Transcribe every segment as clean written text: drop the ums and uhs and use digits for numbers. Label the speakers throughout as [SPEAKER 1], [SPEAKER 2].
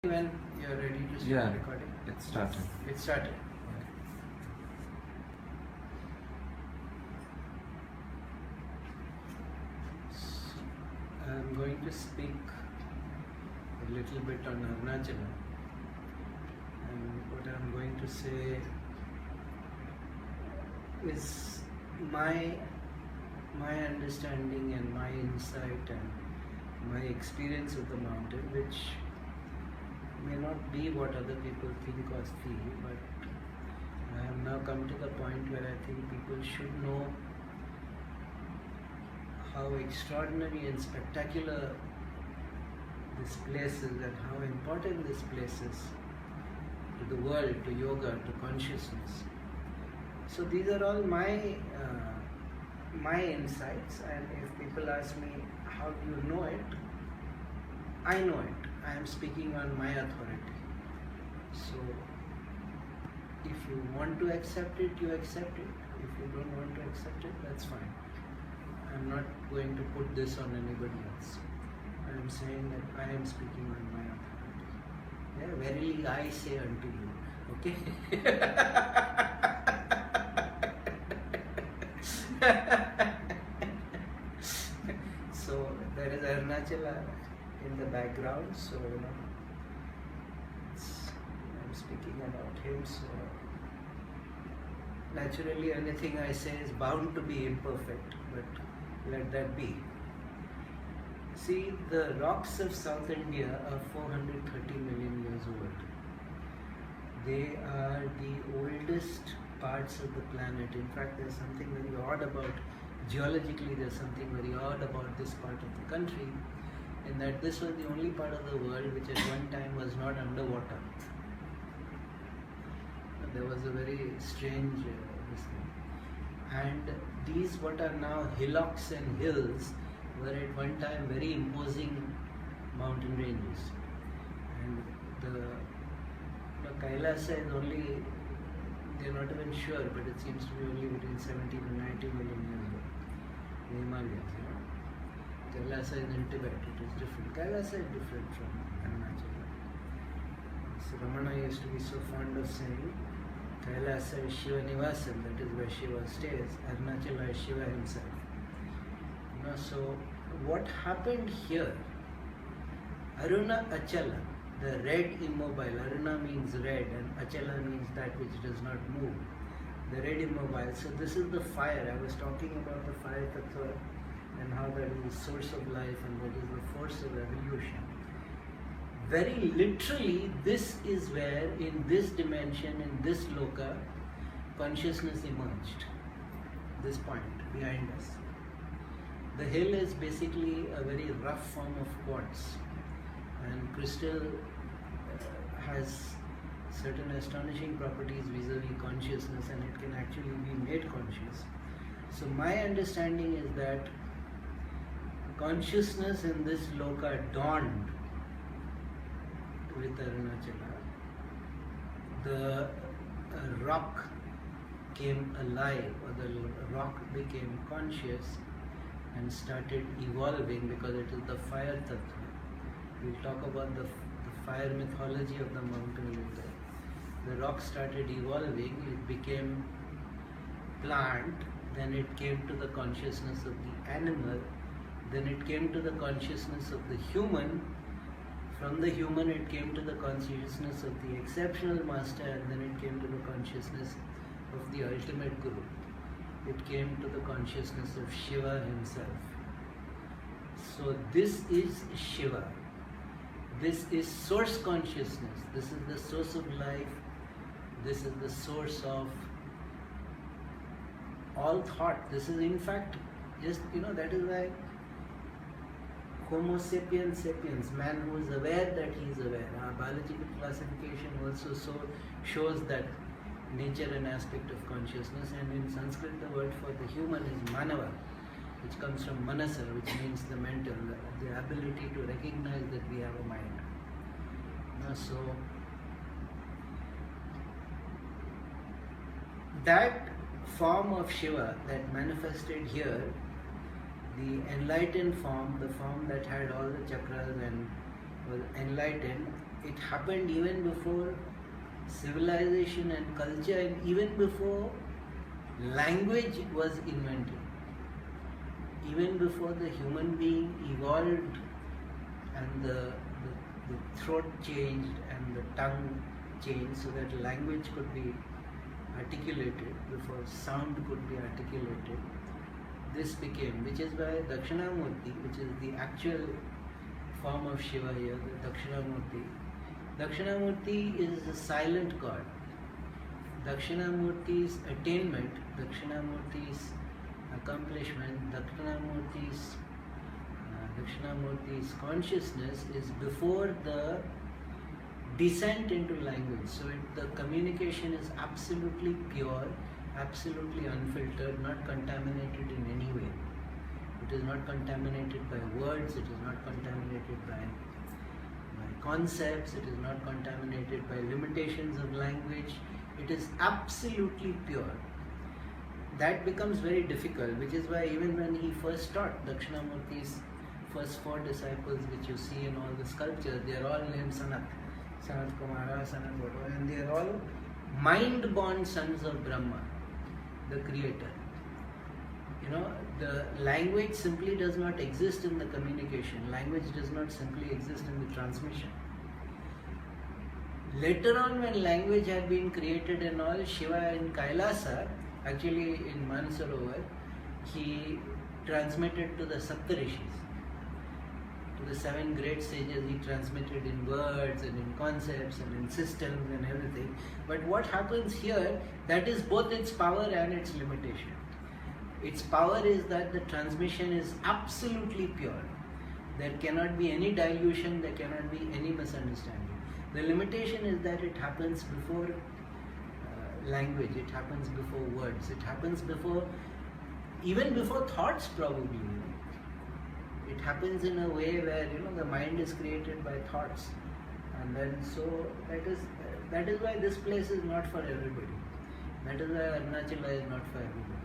[SPEAKER 1] When you're ready to start
[SPEAKER 2] Yeah,
[SPEAKER 1] recording?
[SPEAKER 2] it started.
[SPEAKER 1] It started. I'm going to speak a little bit on Arunachala, and what I'm going to say is my understanding and my insight and my experience of the mountain, which may not be what other people think or feel, but I have now come to the point where I think people should know how extraordinary and spectacular this place is and how important this place is to the world, to yoga, to consciousness. So these are all my insights, and if people ask me how do you know it, I know it. I am speaking on my authority. So if you want to accept it, you accept it. If you don't want to accept it, that's fine. I'm not going to put this on anybody else. I am saying that I am speaking on my authority. Yeah, verily I say unto you. Okay? So there is Arunachala in the background, so I'm speaking about him, so naturally anything I say is bound to be imperfect, but let that be. See, the rocks of South India are 430 million years old. They are the oldest parts of the planet. In fact, there's something very odd about, geologically there's something very odd about this part of the country, in that this was the only part of the world which at one time was not underwater. There was a very strange this thing. And these what are now hillocks and hills were at one time very imposing mountain ranges. And the Kailasa is only, they're not even sure, but it seems to be only between 70 to 90 million years old. The Himalayas, Kailasa is in Tibet, it is different. Kailasa is different from Arunachala. So Ramana used to be so fond of saying, Kailasa is Shiva Nivasan, that is where Shiva stays. Arunachala is Shiva himself. So what happened here? Arunachala, the Red Immobile. Aruna means red and Achala means that which does not move. The Red Immobile. So this is the fire. I was talking about the fire tattva and how that is the source of life and what is the force of evolution. Very literally, this is where, in this dimension, in this loka, consciousness emerged. This point behind us. The hill is basically a very rough form of quartz, and crystal has certain astonishing properties vis-a-vis consciousness, and it can actually be made conscious. So my understanding is that consciousness in this loka dawned with Arunachala. The rock came alive, or the rock became conscious and started evolving, because it is the fire tattva. We'll talk about the fire mythology of the mountain later. The rock started evolving, it became plant, then it came to the consciousness of the animal, then it came to the consciousness of the human. From the human it came to the consciousness of the exceptional master, and then it came to the consciousness of the ultimate guru. It came to the consciousness of Shiva himself. So this is Shiva. This is source consciousness. This is the source of life. This is the source of all thought. This is in fact just, that is why Homo sapiens sapiens, man who is aware that he is aware. Our biological classification also shows that nature and aspect of consciousness, and in Sanskrit the word for the human is manava, which comes from manasa, which means the mental, the ability to recognize that we have a mind. So that form of Shiva that manifested here, the enlightened form, the form that had all the chakras and was enlightened, it happened even before civilization and culture, and even before language was invented. Even before the human being evolved and the throat changed and the tongue changed so that language could be articulated, before sound could be articulated, this became, which is why Dakshinamurti, which is the actual form of Shiva here, the Dakshinamurti is a silent god. Dakshinamurti's attainment, Dakshinamurti's accomplishment, Dakshinamurti's consciousness is before the descent into language. So the communication is absolutely pure, absolutely unfiltered, not contaminated in any way. It is not contaminated by words, it is not contaminated by concepts, it is not contaminated by limitations of language. It is absolutely pure. That becomes very difficult, which is why even when he first taught, Dakshinamurti's first 4 disciples, which you see in all the sculptures, they are all named Sanat Kumara, Sanat Baba, and they are all mind-born sons of Brahma, the creator. You know, the language simply does not exist in the communication. Language does not simply exist in the transmission. Later on, when language had been created and all, Shiva in Kailasa, actually in Mansarovar, he transmitted to the Saptarishis. To the 7 great sages, he transmitted in words and in concepts and in systems and everything. But what happens here, that is both its power and its limitation. Its power is that the transmission is absolutely pure. There cannot be any dilution, there cannot be any misunderstanding. The limitation is that it happens before language, it happens before words, it happens before, even before thoughts probably. It happens in a way where, the mind is created by thoughts. And then so that is why this place is not for everybody. That is why Arunachala is not for everybody.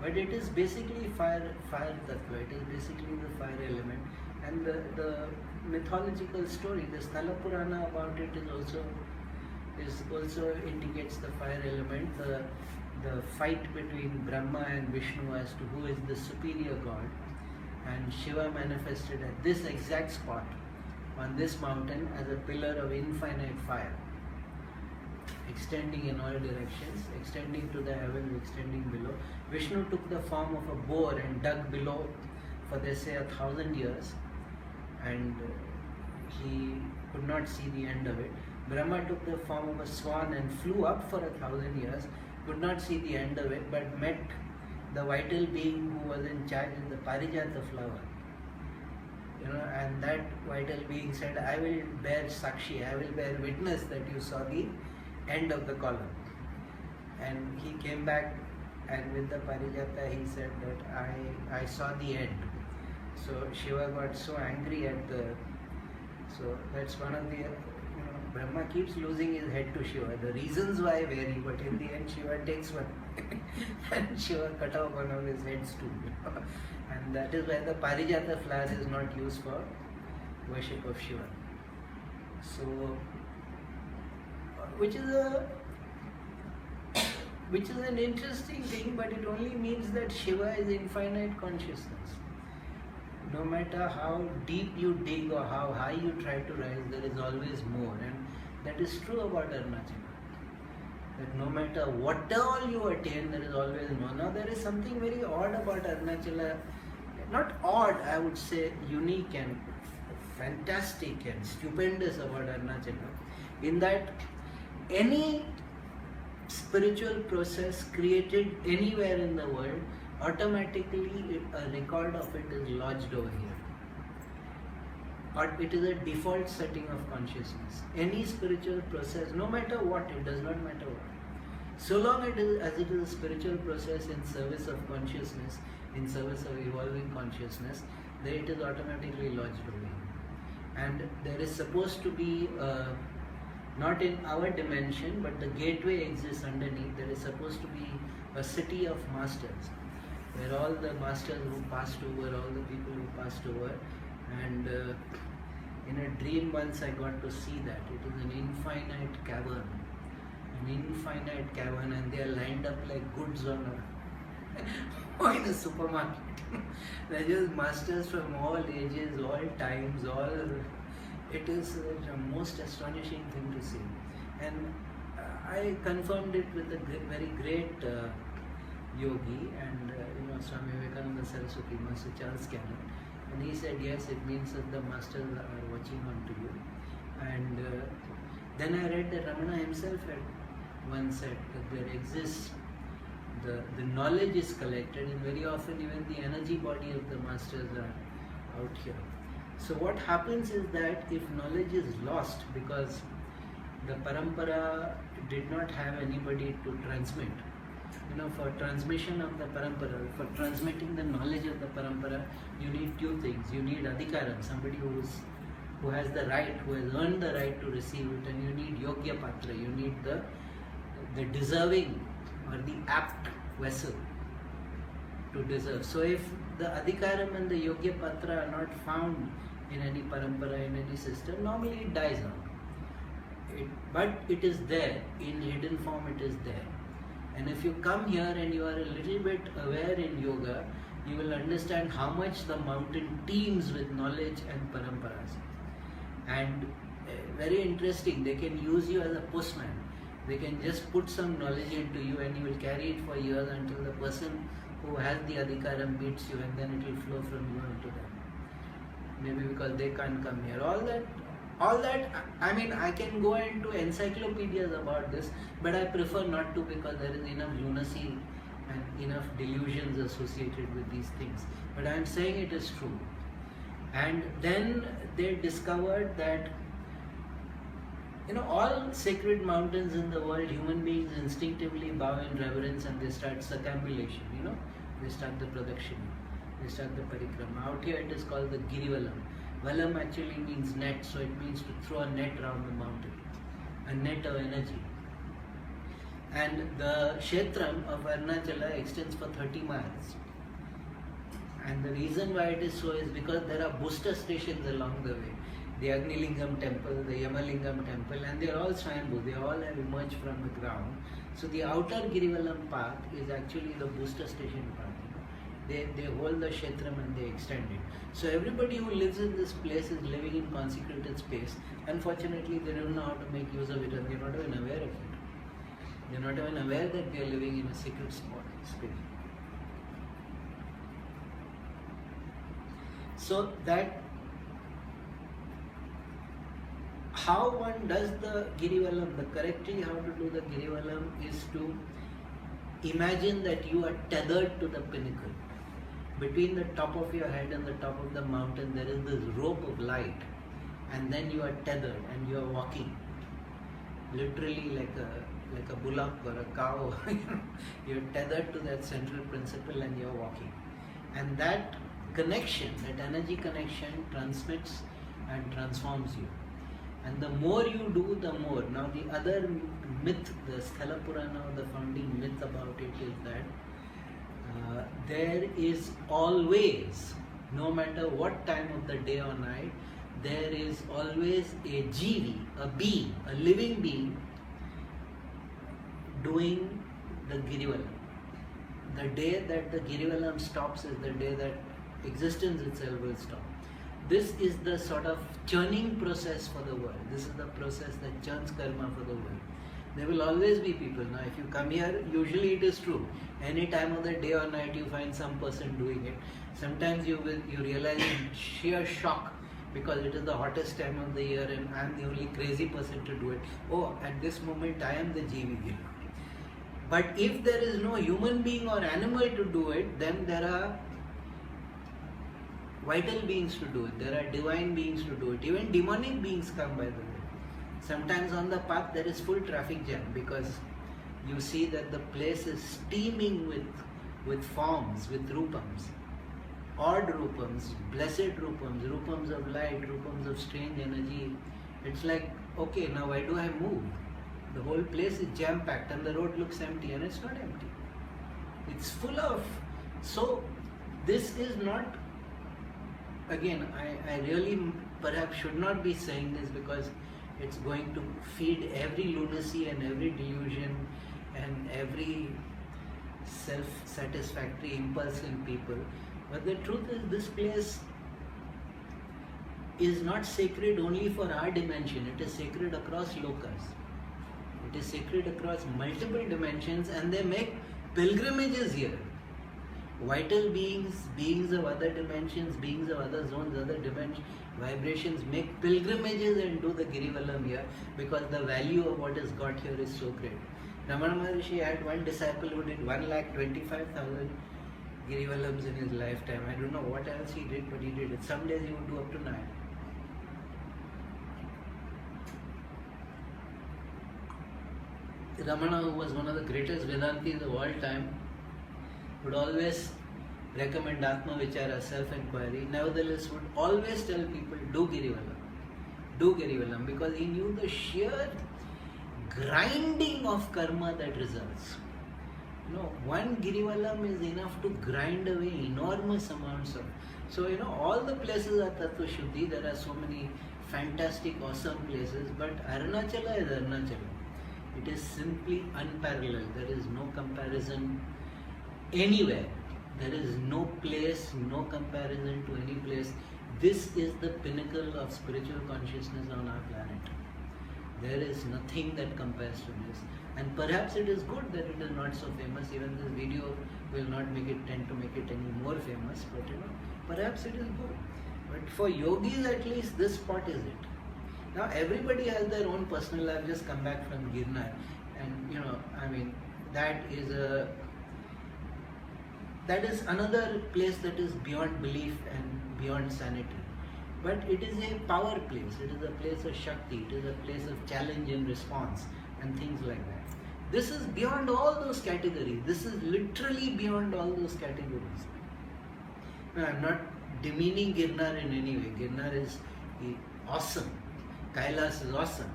[SPEAKER 1] But it is basically fire tattva, it is basically the fire element. And the mythological story, the Sthala Purana about it is also indicates the fire element, the fight between Brahma and Vishnu as to who is the superior god. And Shiva manifested at this exact spot on this mountain as a pillar of infinite fire, extending in all directions, extending to the heavens, extending below. Vishnu took the form of a boar and dug below for, they say, 1,000 years, and he could not see the end of it. Brahma took the form of a swan and flew up for 1,000 years, could not see the end of it, but met the vital being who was in charge of the Parijata flower. And that vital being said, I will bear Sakshi, I will bear witness that you saw the end of the column. And he came back, and with the Parijata he said that I saw the end. So Shiva got so angry at so that's one of the, Brahma keeps losing his head to Shiva. The reasons why vary, but in the end Shiva takes one. And Shiva cut off one of his heads too. And that is why the Parijata flower is not used for worship of Shiva. So, which is an interesting thing, but it only means that Shiva is infinite consciousness. No matter how deep you dig or how high you try to rise, there is always more. And that is true about Arunachala. That no matter what all you attain, there is always more. Now there is something very odd about Arunachala. Not odd, I would say unique and fantastic and stupendous about Arunachala. In that any spiritual process created anywhere in the world, automatically a record of it is lodged over here. Or it is a default setting of consciousness. Any spiritual process, no matter what, it does not matter what. So long as it is a spiritual process in service of consciousness, in service of evolving consciousness, then it is automatically lodged over here. And there is supposed to be, not in our dimension, but the gateway exists underneath. There is supposed to be a city of masters, where all the masters who passed over, all the people who passed over, and In a dream once I got to see that. It is an infinite cavern. An infinite cavern, and they are lined up like goods on or in a supermarket. They're just masters from all ages, all times, all. It is a most astonishing thing to see. And I confirmed it with a very great yogi, and Swami Vivekananda Saraswati, Master Charles Cannon, and he said yes, it means that the masters are watching on to you. And then I read that Ramana himself had once said that there exists, the knowledge is collected, and very often even the energy body of the masters are out here. So what happens is that if knowledge is lost because the parampara did not have anybody to transmit, for transmission of the parampara, for transmitting the knowledge of the parampara, you need two things. You need adhikaram, somebody who has the right, who has earned the right to receive it, and you need yogya patra, you need the deserving or the apt vessel to deserve. So if the adhikaram and the yogya patra are not found in any parampara, in any system, normally it dies out. But it is there, in hidden form it is there. And if you come here and you are a little bit aware in yoga, you will understand how much the mountain teems with knowledge and paramparas. And very interesting, they can use you as a postman. They can just put some knowledge into you and you will carry it for years until the person who has the adhikaram meets you, and then it will flow from you into them. Maybe because they can't come here. All that, I mean, I can go into encyclopedias about this, but I prefer not to, because there is enough lunacy and enough delusions associated with these things. But I am saying it is true. And then they discovered that, all sacred mountains in the world, human beings instinctively bow in reverence and they start circumambulation, They start the pradakshina, they start the parikrama. Out here it is called the Girivallam. Vallam actually means net, so it means to throw a net around the mountain, a net of energy. And the Kshetram of Arunachala extends for 30 miles. And the reason why it is so is because there are booster stations along the way. The Agnilingam temple, the Yamalingam temple, and they are all Swayambhu, they all have emerged from the ground. So the outer Girivallam path is actually the booster station path. They hold the Kshetram and they extend it. So everybody who lives in this place is living in consecrated space. Unfortunately, they don't know how to make use of it, and they're not even aware of it. They're not even aware that they are living in a sacred space. So that how one does the Girivallam, the correctly how to do the Girivallam is to imagine that you are tethered to the pinnacle. Between the top of your head and the top of the mountain, there is this rope of light, and then you are tethered and you are walking, literally like a bullock or a cow. You're tethered to that central principle and you're walking. And that connection, that energy connection, transmits and transforms you. And the more you do, the more. Now the other myth, the Sthala Purana, the founding myth about it is that there is always, no matter what time of the day or night, there is always a Jivi, a being, a living being doing the Girivallam. The day that the Girivallam stops is the day that existence itself will stop. This is the sort of churning process for the world. This is the process that churns karma for the world. There will always be people. Now if you come here, usually it is true. Any time of the day or night you find some person doing it. Sometimes you realize in sheer shock, because it is the hottest time of the year and I am the only crazy person to do it. Oh, at this moment I am the Jivi. But if there is no human being or animal to do it, then there are vital beings to do it. There are divine beings to do it. Even demonic beings come, by the way. Sometimes on the path there is full traffic jam because you see that the place is steaming with forms, with rupams. Odd rupams, blessed rupams, rupams of light, rupams of strange energy. It's like, okay, now why do I move? The whole place is jam-packed and the road looks empty, and it's not empty. It's full of... So, this is not... Again, I really perhaps should not be saying this because it's going to feed every lunacy and every delusion and every self-satisfactory impulse in people. But the truth is, this place is not sacred only for our dimension, it is sacred across lokas. It is sacred across multiple dimensions, and they make pilgrimages here. Vital beings, beings of other dimensions, beings of other zones, other dimensions, vibrations make pilgrimages and do the Girivallam here because the value of what is got here is so great. Ramana Maharishi had one disciple who did 1,25,000 Girivallams in his lifetime. I don't know what else he did, but he did it. Some days he would do up to 9. Ramana, who was one of the greatest Vedantis of all time, would always recommend Atma Vichara, self-inquiry. Nevertheless, would always tell people, do Girivallam, because he knew the sheer grinding of karma that results. One Girivallam is enough to grind away enormous amounts of. So, all the places are Tattva Shuddhi. There are so many fantastic, awesome places, but Arunachala is Arunachala. It is simply unparalleled. There is no comparison anywhere. There is no place, no comparison to any place. This is the pinnacle of spiritual consciousness on our planet. There is nothing that compares to this. And perhaps it is good that it is not so famous. Even this video will not tend to make it any more famous. But perhaps it is good. But for yogis at least, this spot is it. Now everybody has their own personal life. I've just come back from Girnar, and that is another place that is beyond belief and beyond sanity. But it is a power place. It is a place of Shakti. It is a place of challenge and response and things like that. This is beyond all those categories. This is literally beyond all those categories. Now, I'm not demeaning Girnar in any way. Girnar is awesome. Kailas is awesome,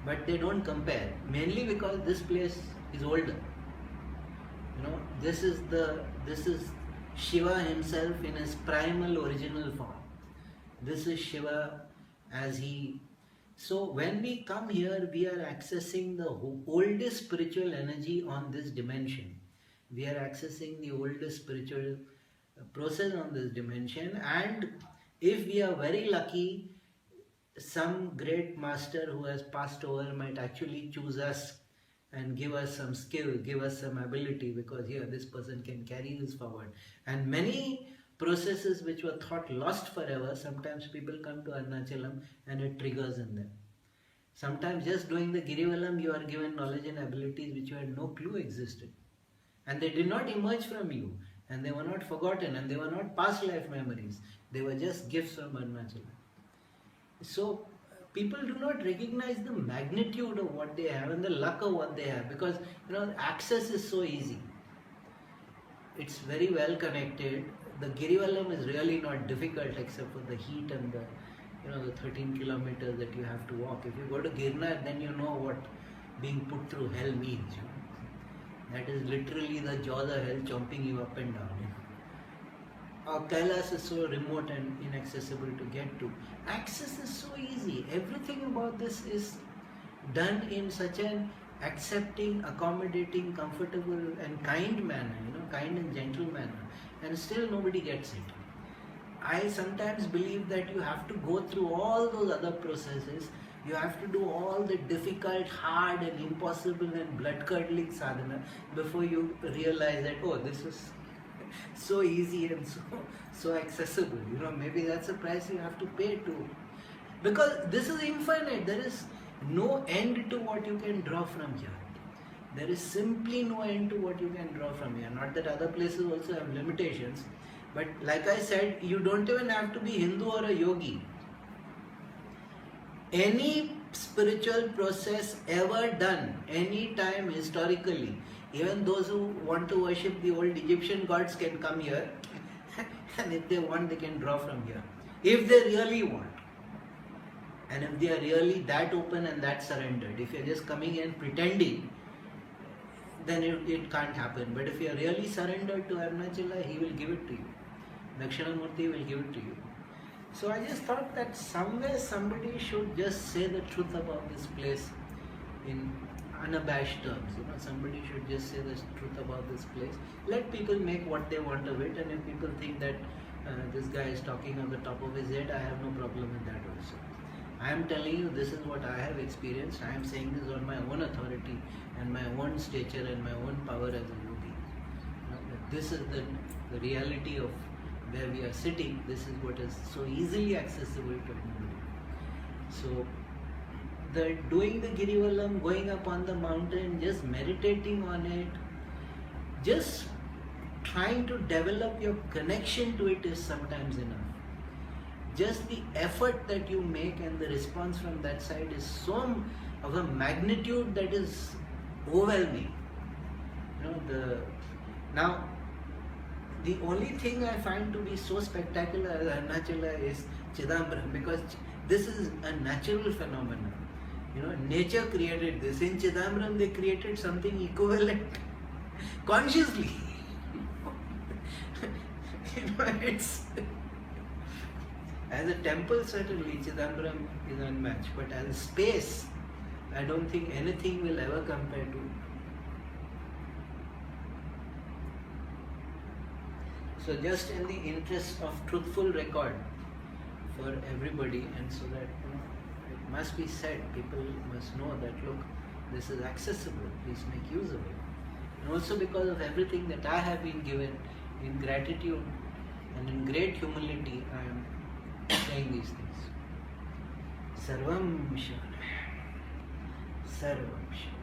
[SPEAKER 1] but they don't compare, mainly because this place is older. This is Shiva himself in his primal original form. This is Shiva as he. So when we come here, we are accessing the oldest spiritual energy on this dimension. We are accessing the oldest spiritual process on this dimension, and if we are very lucky, some great master who has passed over might actually choose us and give us some skill, give us some ability, because here this person can carry this forward. And many processes which were thought lost forever, sometimes people come to Arunachalam and it triggers in them. Sometimes just doing the Girivallam, you are given knowledge and abilities which you had no clue existed. And they did not emerge from you, and they were not forgotten, and they were not past life memories. They were just gifts from Arunachalam. So people do not recognize the magnitude of what they have and the luck of what they have, because access is so easy. It's very well connected. The Girivallam is really not difficult except for the heat and the 13 kilometers that you have to walk. If you go to Girnar, then you know what being put through hell means. That is literally the jaws of hell chomping you up and down. Kailas is so remote and inaccessible to get to. Access is so easy. Everything about this is done in such an accepting, accommodating, comfortable and kind manner, kind and gentle manner, and still nobody gets it. I sometimes believe that you have to go through all those other processes. You have to do all the difficult, hard and impossible and blood-curdling sadhana before you realize that, oh, this is so easy and so accessible. Maybe that's the price you have to pay too. Because this is infinite. There is no end to what you can draw from here. There is simply no end to what you can draw from here. Not that other places also have limitations. But like I said, you don't even have to be Hindu or a yogi. Any spiritual process ever done, any time historically, even those who want to worship the old Egyptian gods can come here, and if they want, they can draw from here. If they really want. And if they are really that open and that surrendered. If you are just coming and pretending, then it can't happen. But if you are really surrendered to Arunachala, he will give it to you. Dakshinamurti will give it to you. So I just thought that somewhere somebody should just say the truth about this place in unabashed terms. Somebody should just say the truth about this place. Let people make what they want of it, and if people think that this guy is talking on the top of his head, I have no problem with that also. I am telling you, this is what I have experienced. I am saying this on my own authority and my own stature and my own power as a yogi. This is the reality of where we are sitting. This is what is so easily accessible to anybody. So, doing the Girivallam, going up on the mountain, just meditating on it, just trying to develop your connection to it is sometimes enough. Just the effort that you make and the response from that side is so of a magnitude that is overwhelming. Now, the only thing I find to be so spectacular as Arunachala is Chidambaram, because this is a natural phenomenon. Nature created this. In Chidambaram, they created something equivalent consciously. It's as a temple, certainly Chidambaram is unmatched, but as a space, I don't think anything will ever compare to. So just in the interest of truthful record for everybody, and so that it must be said, people must know that look, this is accessible, please make use of it. And also because of everything that I have been given, in gratitude and in great humility, I am saying these things. Sarvam Shana. Sarvam Shana.